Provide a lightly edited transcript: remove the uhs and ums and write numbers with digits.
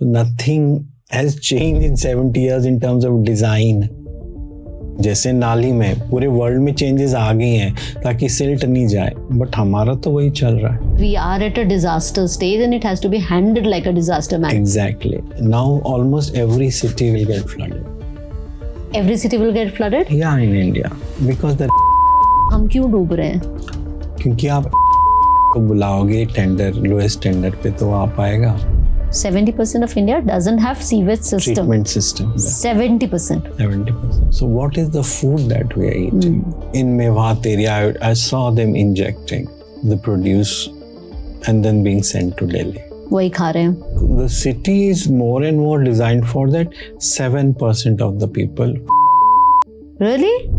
Nothing has changed in 70 years in terms of design. जैसे नाली में पूरे वर्ल्ड में चेंजेस आ गई हैं ताकि सिल्ट नहीं जाए, बट हमारा तो वही चल रहा है. We are at a disaster stage and it has to be handled like a disaster management. Exactly. Now almost every city will get flooded. Every city will get flooded? Yeah, in India. Because the हम क्यों डूब रहे हैं? क्योंकि आप को बुलाओगे tender, lowest tender पे तो आ पाएगा. 70% of India doesn't have sewage system. Treatment system. Yeah. 70%. 70%. So what is the food that we are eating? In Mewat area, I saw them injecting the produce and then being sent to Delhi. वही खा रहे हैं. The city is more and more designed for that. 7% of the people. Really?